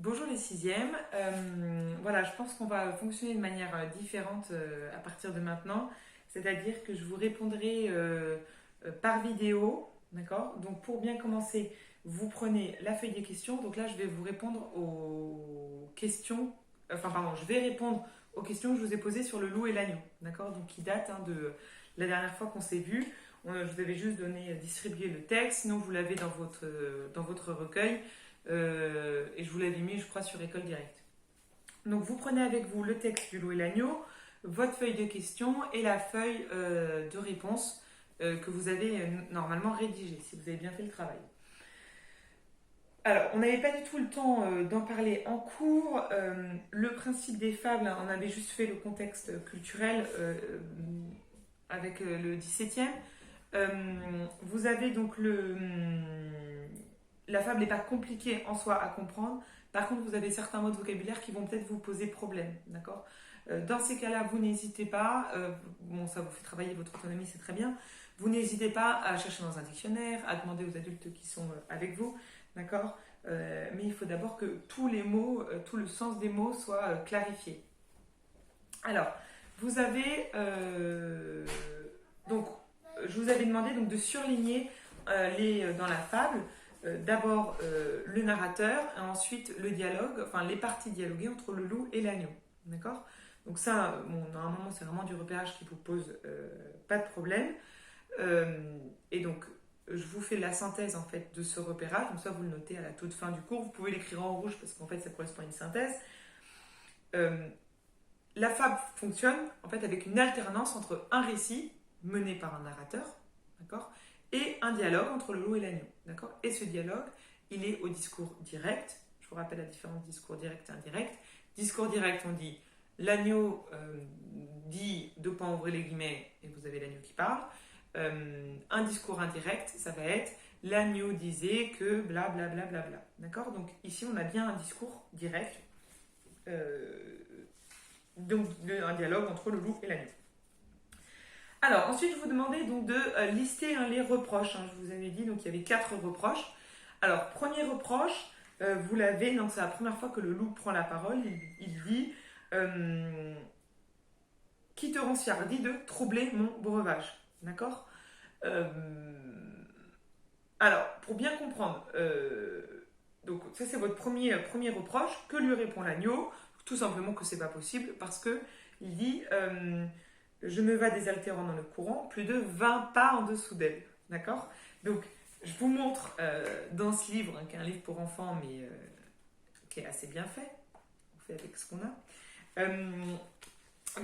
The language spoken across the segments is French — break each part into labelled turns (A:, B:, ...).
A: Bonjour les sixièmes. Voilà, je pense qu'on va fonctionner de manière différente à partir de maintenant. C'est-à-dire que je vous répondrai par vidéo, d'accord? Donc pour bien commencer, vous prenez la feuille des questions. Donc là, je vais vous répondre aux questions. Enfin, pardon, je vais répondre aux questions que je vous ai posées sur le loup et l'agneau, d'accord? Donc qui datent de la dernière fois qu'on s'est vu. Je vous avais juste distribué le texte, sinon vous l'avez dans votre recueil. Et je vous l'avais mis, je crois, sur École Directe. Donc vous prenez avec vous le texte du loup et l'agneau, votre feuille de questions et la feuille de réponse que vous avez normalement rédigée, si vous avez bien fait le travail. Alors, on n'avait pas du tout le temps d'en parler en cours. Le principe des fables, hein, on avait juste fait le contexte culturel avec le 17e. Vous avez donc la fable n'est pas compliquée en soi à comprendre. Par contre, vous avez certains mots de vocabulaire qui vont peut-être vous poser problème, d'accord? Dans ces cas-là, vous n'hésitez pas, bon, ça vous fait travailler votre autonomie, c'est très bien. Vous n'hésitez pas à chercher dans un dictionnaire, à demander aux adultes qui sont avec vous, d'accord? Mais il faut d'abord que tous les mots, tout le sens des mots soit clarifié. Alors, vous avez donc, je vous avais demandé donc de surligner dans la fable d'abord le narrateur et ensuite le dialogue, enfin les parties dialoguées entre le loup et l'agneau. D'accord? Donc ça, bon, normalement c'est vraiment du repérage qui vous pose pas de problème. Et donc je vous fais la synthèse en fait de ce repérage, comme ça vous le notez à la toute fin du cours. Vous pouvez l'écrire en rouge parce qu'en fait ça correspond à une synthèse. La fable fonctionne en fait avec une alternance entre un récit mené par un narrateur, d'accord, et un dialogue entre le loup et l'agneau, d'accord. Et ce dialogue, il est au discours direct. Je vous rappelle la différence discours direct et indirect. Discours direct, on dit l'agneau dit deux points ouvrez les guillemets et vous avez l'agneau qui parle. Un discours indirect, ça va être l'agneau disait que bla bla bla bla bla, d'accord. Donc ici on a bien un discours direct. Donc un dialogue entre le loup et l'agneau. Alors ensuite je vous demandais donc de lister les reproches. Je vous avais dit donc il y avait 4 reproches. Alors premier reproche, vous l'avez, donc c'est la première fois que le loup prend la parole. Il dit qui te rend si hardi de troubler mon breuvage, d'accord. Alors pour bien comprendre, donc ça c'est votre premier reproche. Que lui répond l'agneau? Tout simplement que c'est pas possible parce que il dit je me vas désaltérant dans le courant, plus de 20 pas en dessous d'elle. D'accord. Donc je vous montre dans ce livre, qui est un livre pour enfants, mais qui est assez bien fait. On fait avec ce qu'on a.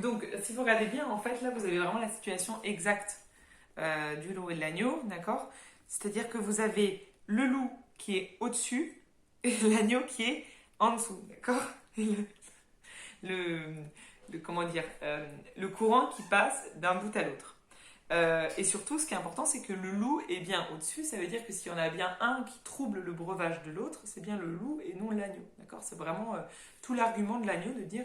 A: Donc si vous regardez bien, en fait, là vous avez vraiment la situation exacte du loup et de l'agneau. D'accord. C'est-à-dire que vous avez le loup qui est au-dessus et l'agneau qui est en dessous. D'accord. le, comment dire, le courant qui passe d'un bout à l'autre. Et surtout, ce qui est important, c'est que le loup est bien au-dessus. Ça veut dire que s'il y en a bien un qui trouble le breuvage de l'autre, c'est bien le loup et non l'agneau. D'accord. C'est vraiment tout l'argument de l'agneau de dire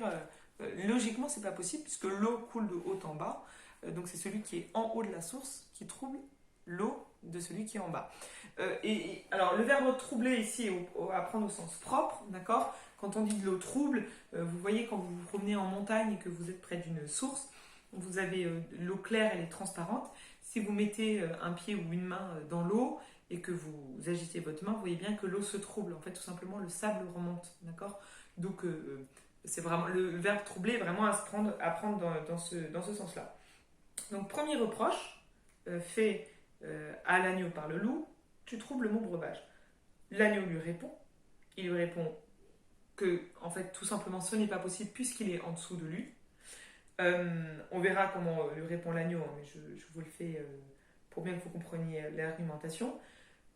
A: logiquement, c'est pas possible puisque l'eau coule de haut en bas. Donc c'est celui qui est en haut de la source qui trouble l'eau de celui qui est en bas. Alors le verbe troubler ici est à prendre au sens propre, d'accord. Quand on dit de l'eau trouble, vous voyez quand vous vous promenez en montagne et que vous êtes près d'une source, vous avez l'eau claire, elle est transparente. Si vous mettez un pied ou une main dans l'eau et que vous agitez votre main, vous voyez bien que l'eau se trouble. En fait, tout simplement, le sable remonte, d'accord. Donc, c'est vraiment le verbe troubler est vraiment à prendre dans ce sens-là. Donc, premier reproche fait à l'agneau par le loup, tu troubles mon breuvage. L'agneau lui répond. Il lui répond que, en fait, tout simplement, ce n'est pas possible puisqu'il est en dessous de lui. On verra comment lui répond l'agneau, hein, mais je vous le fais pour bien que vous compreniez l'argumentation.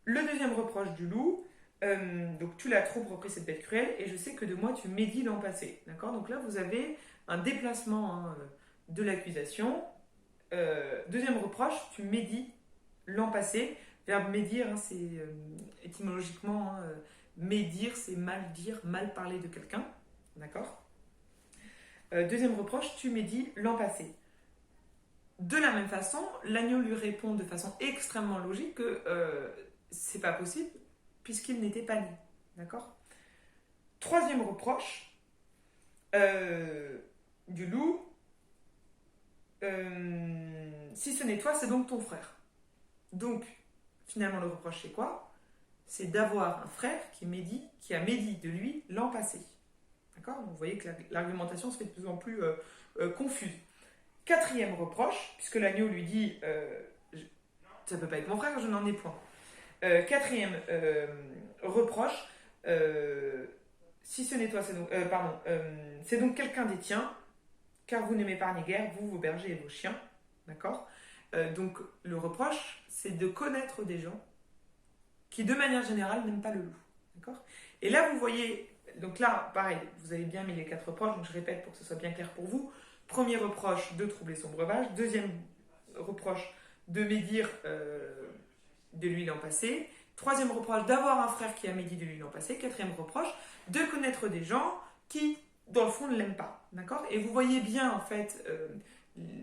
A: Le deuxième reproche du loup, donc tu la trompes, repris cette bête cruelle, et je sais que de moi tu médis l'an passé. D'accord. Donc là, vous avez un déplacement de l'accusation. Deuxième reproche, tu médis l'an passé. Verbe médire, c'est étymologiquement médire, c'est mal dire, mal parler de quelqu'un. D'accord. Deuxième reproche, tu médis l'an passé. De la même façon, l'agneau lui répond de façon extrêmement logique que c'est pas possible puisqu'il n'était pas né. D'accord. Troisième reproche du loup, si ce n'est toi, c'est donc ton frère. Donc, finalement, le reproche, c'est quoi? C'est d'avoir un frère qui a médit de lui l'an passé. D'accord? Vous voyez que l'argumentation se fait de plus en plus confuse. Quatrième reproche, puisque l'agneau lui dit ça ne peut pas être mon frère, je n'en ai point. Quatrième reproche, si ce n'est toi, c'est donc quelqu'un des tiens, car vous ne m'épargnez guère, vous, vos bergers et vos chiens. D'accord? Donc le reproche, c'est de connaître des gens qui, de manière générale, n'aiment pas le loup. D'accord? Et là, vous voyez, donc là, pareil, vous avez bien mis les 4 reproches, donc je répète pour que ce soit bien clair pour vous. Premier reproche, de troubler son breuvage. Deuxième reproche, de médire de lui l'an passé. Troisième reproche, d'avoir un frère qui a médit de lui l'an passé. Quatrième reproche, de connaître des gens qui, dans le fond, ne l'aiment pas. D'accord? Et vous voyez bien, en fait,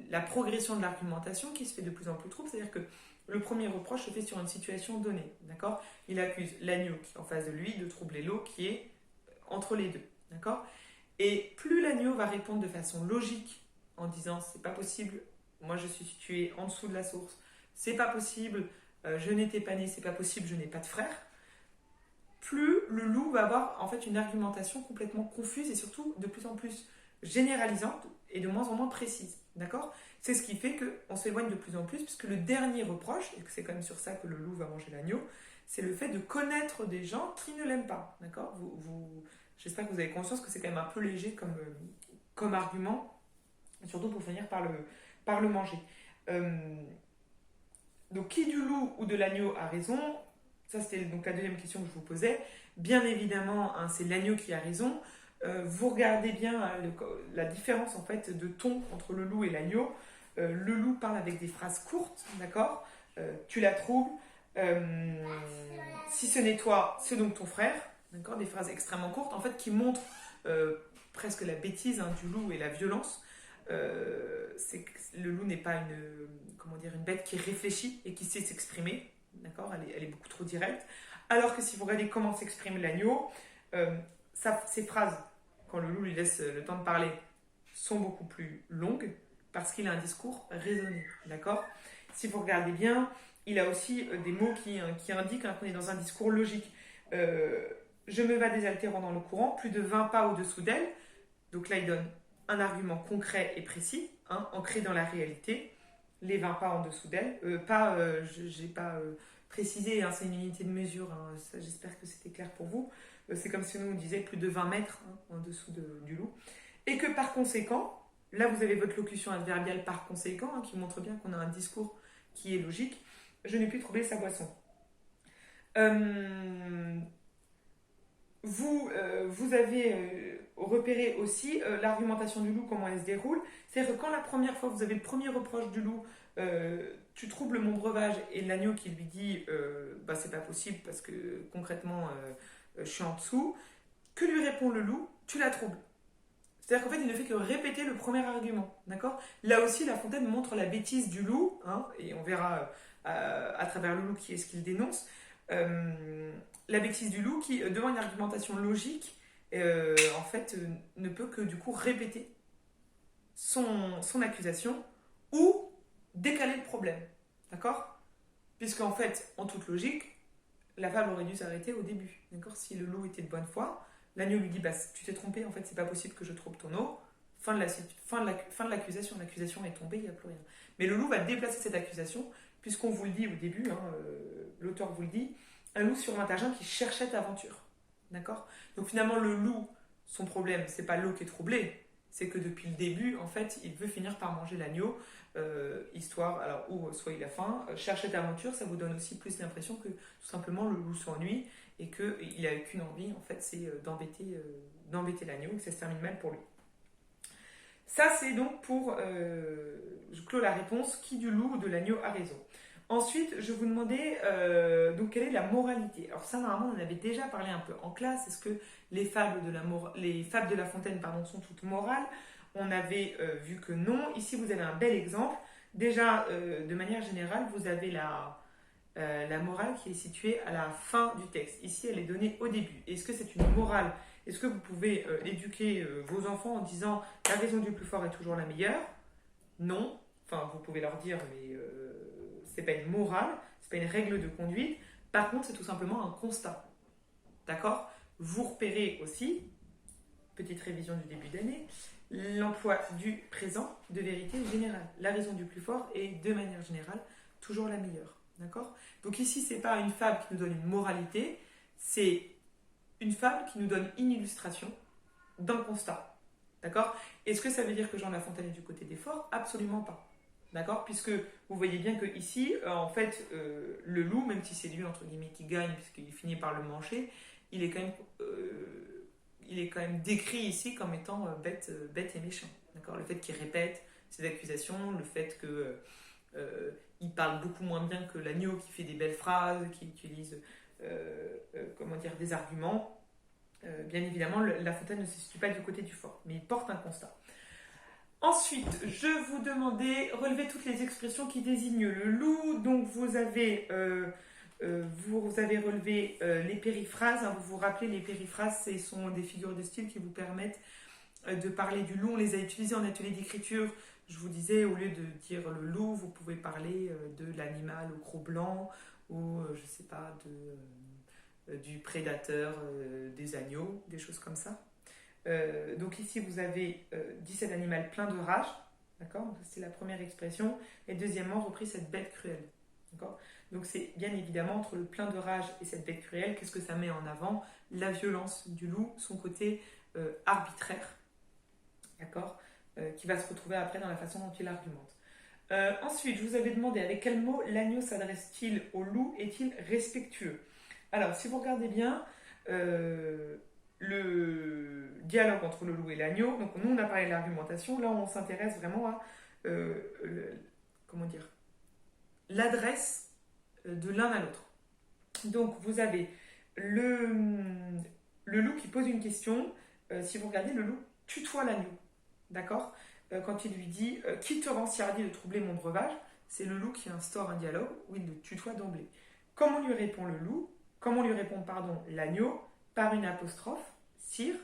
A: la progression de l'argumentation qui se fait de plus en plus trouble. C'est-à-dire que le premier reproche se fait sur une situation donnée. D'accord? Il accuse l'agneau qui est en face de lui de troubler l'eau qui est entre les deux. D'accord? Et plus l'agneau va répondre de façon logique en disant c'est pas possible, moi je suis situé en dessous de la source, c'est pas possible, je n'étais pas né, c'est pas possible, je n'ai pas de frère, plus le loup va avoir en fait une argumentation complètement confuse et surtout de plus en plus généralisante et de moins en moins précise. D'accord? C'est ce qui fait qu'on s'éloigne de plus en plus, puisque le dernier reproche, et c'est quand même sur ça que le loup va manger l'agneau, c'est le fait de connaître des gens qui ne l'aiment pas. D'accord? J'espère que vous avez conscience que c'est quand même un peu léger comme argument, surtout pour finir par le manger. Donc, qui du loup ou de l'agneau a raison? Ça, c'était donc la deuxième question que je vous posais. Bien évidemment, hein, c'est l'agneau qui a raison. Vous regardez bien la différence en fait de ton entre le loup et l'agneau. Le loup parle avec des phrases courtes, d'accord? Tu la troubles. Si ce n'est toi, c'est donc ton frère. D'accord? Des phrases extrêmement courtes, en fait, qui montrent presque la bêtise hein, du loup et la violence. C'est que le loup n'est pas une bête qui réfléchit et qui sait s'exprimer. D'accord? Elle est beaucoup trop directe. Alors que si vous regardez comment s'exprime l'agneau, ces phrases, quand le loup lui laisse le temps de parler, sont beaucoup plus longues parce qu'il a un discours raisonné. D'accord? Si vous regardez bien, il a aussi des mots qui indiquent qu'on est dans un discours logique. Je me vas désaltérant dans le courant, plus de 20 pas au-dessous d'elle. Donc là, il donne un argument concret et précis, hein, ancré dans la réalité. Les 20 pas en dessous d'elle. Je n'ai pas précisé, hein, c'est une unité de mesure. Hein, ça, j'espère que c'était clair pour vous. C'est comme si nous, on disait plus de 20 mètres hein, en dessous du loup. Et que par conséquent, là, vous avez votre locution adverbiale par conséquent, hein, qui montre bien qu'on a un discours qui est logique. Je n'ai plus trouvé sa boisson. Vous avez repéré aussi l'argumentation du loup, comment elle se déroule. C'est-à-dire que quand la première fois, vous avez le premier reproche du loup, tu troubles mon breuvage, et l'agneau qui lui dit c'est pas possible parce que concrètement je suis en dessous, que lui répond le loup? Tu la troubles. C'est-à-dire qu'en fait, il ne fait que répéter le premier argument. D'accord? Là aussi, La Fontaine montre la bêtise du loup, hein, et on verra à travers le loup qui est ce qu'il dénonce. La bêtise du loup qui, devant une argumentation logique, en fait, ne peut que du coup répéter son accusation ou décaler le problème. D'accord? Puisqu'en fait, en toute logique, la fable aurait dû s'arrêter au début. D'accord? Si le loup était de bonne foi, l'agneau lui dit tu t'es trompé, en fait, c'est pas possible que je trouble ton eau. Fin de l'accusation. L'accusation est tombée, il n'y a plus rien. Mais le loup va déplacer cette accusation, puisqu'on vous le dit au début, hein, l'auteur vous le dit, un loup sur un qui cherchait aventure. D'accord? Donc finalement, le loup, son problème, c'est pas l'eau qui est troublée, c'est que depuis le début, en fait, il veut finir par manger l'agneau, histoire, alors, ou soit il a faim, cherchait aventure, ça vous donne aussi plus l'impression que tout simplement le loup s'ennuie et qu'il n'a qu'une envie, en fait, c'est d'embêter l'agneau, et que ça se termine mal pour lui. Ça, c'est donc pour, je clôt la réponse, qui du loup ou de l'agneau a raison. Ensuite, je vous demandais donc quelle est la moralité. Alors ça, normalement, on en avait déjà parlé un peu en classe. Est-ce que les fables de La Fontaine sont toutes morales? On avait vu que non. Ici, vous avez un bel exemple. Déjà, de manière générale, vous avez la morale qui est située à la fin du texte. Ici, elle est donnée au début. Est-ce que c'est une morale? Est-ce que vous pouvez éduquer vos enfants en disant la raison du plus fort est toujours la meilleure? Non. Enfin, vous pouvez leur dire, mais c'est pas une morale, c'est pas une règle de conduite. Par contre, c'est tout simplement un constat. D'accord? Vous repérez aussi, petite révision du début d'année, l'emploi du présent de vérité générale. La raison du plus fort est, de manière générale, toujours la meilleure. D'accord? Donc ici, c'est pas une fable qui nous donne une moralité, c'est une fable qui nous donne une illustration d'un constat. D'accord? Est-ce que ça veut dire que Jean La Fontaine est du côté des forts? Absolument pas. D'accord? Puisque vous voyez bien que ici, en fait, le loup, même si c'est lui, entre guillemets, qui gagne, puisqu'il finit par le manger, il est quand même décrit ici comme étant bête et méchant. D'accord? Le fait qu'il répète ses accusations, le fait qu'il parle beaucoup moins bien que l'agneau, qui fait des belles phrases, qui utilise des arguments. Bien évidemment, La Fontaine ne se situe pas du côté du fort, mais il porte un constat. Ensuite, je vous demandais relever toutes les expressions qui désignent le loup. Donc vous avez relevé les périphrases. Hein, vous vous rappelez, les périphrases, ce sont des figures de style qui vous permettent de parler du loup. On les a utilisées en atelier d'écriture. Je vous disais, au lieu de dire le loup, vous pouvez parler de l'animal au croc blanc ou, je sais pas, du prédateur, des agneaux, des choses comme ça. Donc ici, vous avez dit cet animal plein de rage, d'accord? C'est la première expression. Et deuxièmement, repris cette bête cruelle, d'accord? Donc c'est bien évidemment entre le plein de rage et cette bête cruelle, qu'est-ce que ça met en avant? La violence du loup, son côté arbitraire, d'accord? Qui va se retrouver après dans la façon dont il argumente. Ensuite, je vous avais demandé avec quel mot l'agneau s'adresse-t-il au loup? Est-il respectueux? Alors, si vous regardez bien, le dialogue entre le loup et l'agneau, donc nous on a parlé de l'argumentation, là on s'intéresse vraiment à l'adresse de l'un à l'autre. Donc vous avez le loup qui pose une question, si vous regardez, le loup tutoie l'agneau, d'accord? Quand il lui dit qui te rend si hardi de troubler mon breuvage, c'est le loup qui instaure un dialogue où il le tutoie d'emblée. Comment lui répond l'agneau? Par une apostrophe, sire,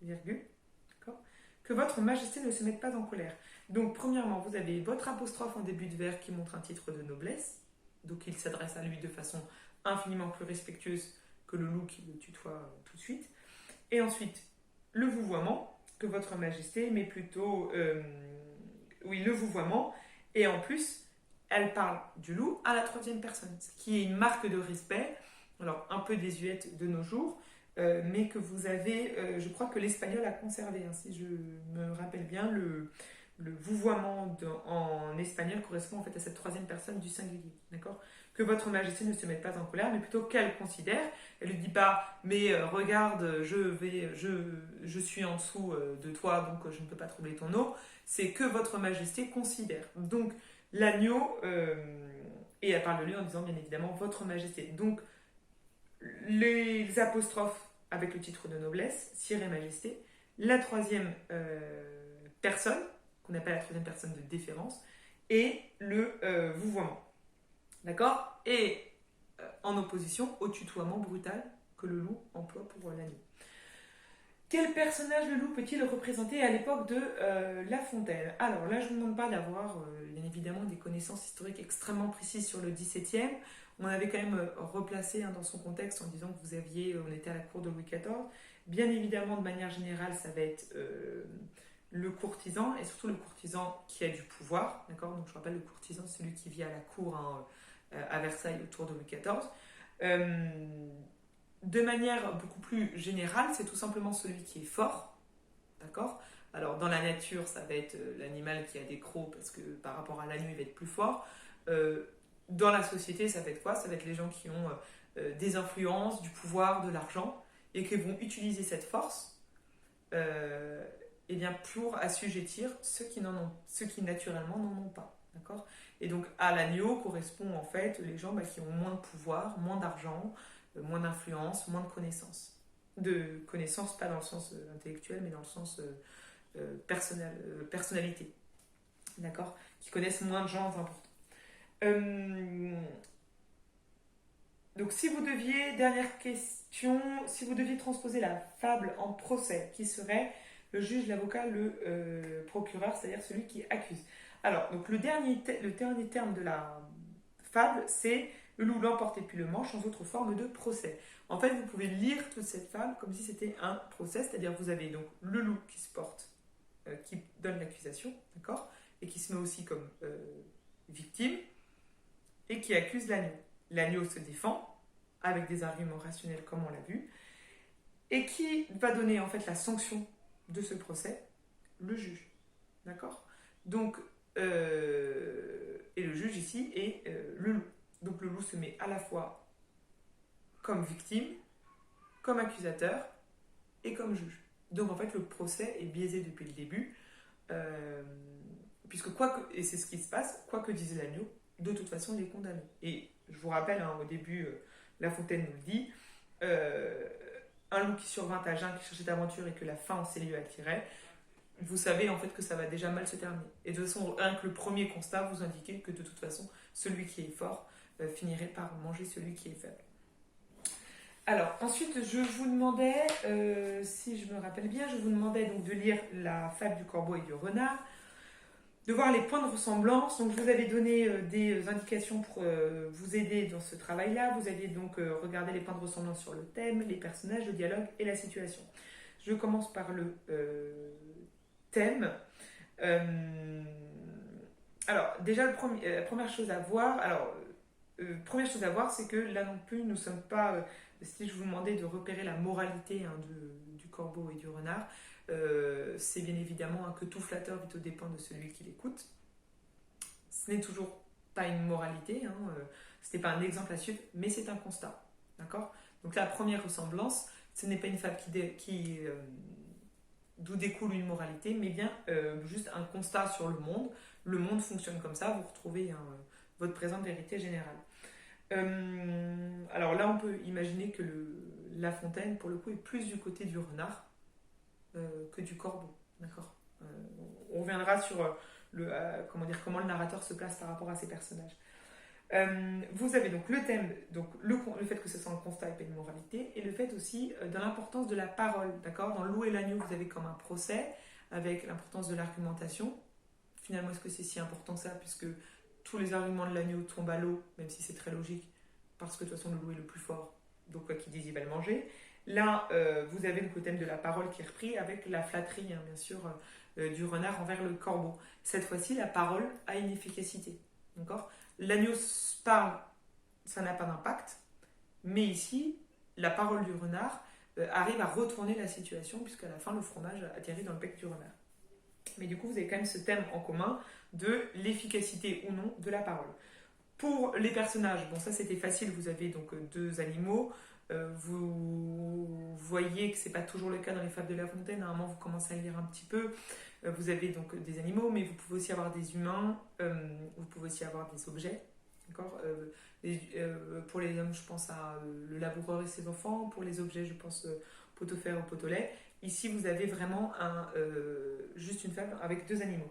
A: virgule, d'accord, que votre majesté ne se mette pas en colère. Donc, premièrement, vous avez votre apostrophe en début de vers qui montre un titre de noblesse. Donc, il s'adresse à lui de façon infiniment plus respectueuse que le loup qui le tutoie tout de suite. Et ensuite, le vouvoiement, que votre majesté, mais plutôt... le vouvoiement. Et en plus, elle parle du loup à la troisième personne, ce qui est une marque de respect, alors un peu désuète de nos jours, mais que vous avez, je crois que l'espagnol a conservé, hein, si je me rappelle bien, le vouvoiement en espagnol correspond en fait à cette troisième personne du singulier, d'accord? Que votre majesté ne se mette pas en colère, mais plutôt qu'elle considère. Elle ne lui dit pas, mais regarde, je suis en dessous de toi, donc je ne peux pas troubler ton eau. C'est que votre majesté considère. Donc l'agneau, et elle parle de lui en disant bien évidemment votre majesté. Donc les apostrophes avec le titre de noblesse, sire et majesté. La troisième personne, qu'on appelle la troisième personne de déférence, et le vouvoiement. D'accord? Et en opposition au tutoiement brutal que le loup emploie pour l'agneau. Quel personnage le loup peut-il représenter à l'époque de La Fontaine? Alors là, je ne vous demande pas d'avoir bien évidemment des connaissances historiques extrêmement précises sur le XVIIe. On avait quand même replacé dans son contexte en disant que on était à la cour de Louis XIV. Bien évidemment, de manière générale, ça va être le courtisan, et surtout le courtisan qui a du pouvoir. D'accord? Donc je rappelle, le courtisan, c'est celui qui vit à la cour à Versailles autour de Louis XIV. De manière beaucoup plus générale, c'est tout simplement celui qui est fort, d'accord? Alors dans la nature, ça va être l'animal qui a des crocs parce que par rapport à l'agneau, il va être plus fort. Dans la société, ça va être quoi? Ça va être les gens qui ont des influences, du pouvoir, de l'argent et qui vont utiliser cette force eh bien, pour assujettir ceux qui naturellement n'en ont pas, d'accord? Et donc à l'agneau correspond en fait les gens qui ont moins de pouvoir, moins d'argent, moins d'influence, moins de connaissances. De connaissances, pas dans le sens intellectuel, mais dans le sens personnalité. D'accord? Qui connaissent moins de gens importants. Donc dernière question, si vous deviez transposer la fable en procès, qui serait le juge, l'avocat, le procureur, c'est-à-dire celui qui accuse. Alors, donc le dernier terme de la fable, c'est le loup l'emporte et puis le manche, sans autre forme de procès. En fait, vous pouvez lire toute cette fable comme si c'était un procès, c'est-à-dire vous avez donc le loup qui se porte, qui donne l'accusation, d'accord, et qui se met aussi comme victime, et qui accuse l'agneau. L'agneau se défend avec des arguments rationnels comme on l'a vu, et qui va donner en fait la sanction de ce procès, le juge, d'accord. Donc, et le juge ici est le loup. Donc le loup se met à la fois comme victime, comme accusateur et comme juge. Donc en fait le procès est biaisé depuis le début, puisque et c'est ce qui se passe, quoi que dise l'agneau, de toute façon il est condamné. Et je vous rappelle, au début, La Fontaine nous le dit, un loup qui survint à jeun, qui cherchait aventure et que la faim en ses lieux attirait, vous savez en fait que ça va déjà mal se terminer. Et de toute façon, rien que le premier constat vous indiquait que de toute façon, celui qui est fort finirait par manger celui qui est faible. Alors, ensuite, je vous demandais, si je me rappelle bien, je vous demandais donc de lire la fable du corbeau et du renard, de voir les points de ressemblance. Donc, je vous avais donné des indications pour vous aider dans ce travail-là. Vous aviez donc regardé les points de ressemblance sur le thème, les personnages, le dialogue et la situation. Je commence par le thème. Alors, déjà, la première chose à voir, c'est que là non plus, nous ne sommes pas. Si je vous demandais de repérer la moralité du corbeau et du renard, c'est bien évidemment que tout flatteur vit aux dépens de celui qui l'écoute. Ce n'est toujours pas une moralité, ce n'est pas un exemple à suivre, mais c'est un constat. D'accord. Donc la première ressemblance, ce n'est pas une fable d'où découle une moralité, mais bien juste un constat sur le monde. Le monde fonctionne comme ça, vous retrouvez votre présente vérité générale. Alors là, on peut imaginer que La Fontaine, pour le coup, est plus du côté du renard que du corbeau. D'accord. On reviendra sur comment le narrateur se place par rapport à ses personnages. Vous avez donc le thème, donc le fait que ce soit un constat et pas une moralité, et le fait aussi de l'importance de la parole. D'accord. Dans Le Loup et l'Agneau, vous avez comme un procès avec l'importance de l'argumentation. Finalement, est-ce que c'est si important que ça, puisque tous les arguments de l'agneau tombent à l'eau, même si c'est très logique, parce que de toute façon le loup est le plus fort, donc quoi qu'il dise, il va le manger. Là, vous avez le thème de la parole qui est repris avec la flatterie, bien sûr, du renard envers le corbeau. Cette fois-ci, la parole a une efficacité. D'accord. L'agneau parle, ça n'a pas d'impact, mais ici, la parole du renard arrive à retourner la situation, puisqu'à la fin, le fromage atterrit dans le bec du renard. Mais du coup, vous avez quand même ce thème en commun de l'efficacité ou non de la parole. Pour les personnages, bon ça c'était facile, vous avez donc deux animaux, vous voyez que c'est pas toujours le cas dans les fables de La Fontaine, à un moment vous commencez à lire un petit peu, vous avez donc des animaux, mais vous pouvez aussi avoir des humains, vous pouvez aussi avoir des objets, d'accord. Pour les hommes, je pense à le laboureur et ses enfants, pour les objets, je pense pot-au-fer ou pot-au-lait. Ici, vous avez vraiment juste une fable avec deux animaux.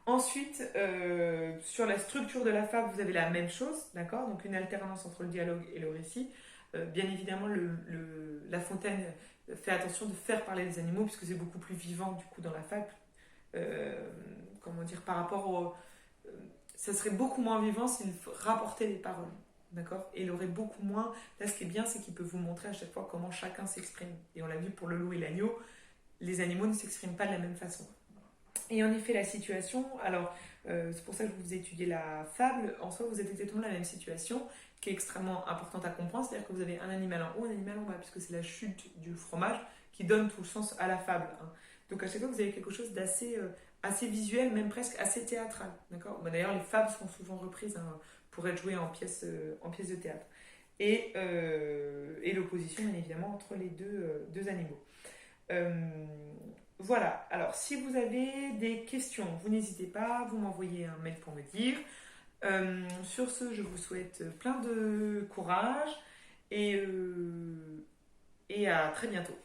A: Ensuite, sur la structure de la fable, vous avez la même chose, d'accord. Donc une alternance entre le dialogue et le récit. Bien évidemment, La Fontaine fait attention de faire parler les animaux, puisque c'est beaucoup plus vivant du coup dans la fable. Par rapport au... ça serait beaucoup moins vivant s'il rapportait les paroles. D'accord. Et il aurait beaucoup moins... Là, ce qui est bien, c'est qu'il peut vous montrer à chaque fois comment chacun s'exprime. Et on l'a vu pour le loup et l'agneau, les animaux ne s'expriment pas de la même façon. Et en effet, la situation... Alors, c'est pour ça que je vous ai étudié la fable. En soi, vous êtes exactement dans la même situation, qui est extrêmement importante à comprendre. C'est-à-dire que vous avez un animal en haut, un animal en bas, puisque c'est la chute du fromage qui donne tout le sens à la fable. Donc, à chaque fois, vous avez quelque chose d'assez assez visuel, même presque assez théâtral. D'accord. D'ailleurs, les fables sont souvent reprises pour être joué en pièces de théâtre. Et l'opposition, bien évidemment, entre les deux animaux. Voilà, alors si vous avez des questions, vous n'hésitez pas, vous m'envoyez un mail pour me dire. Sur ce, je vous souhaite plein de courage et à très bientôt.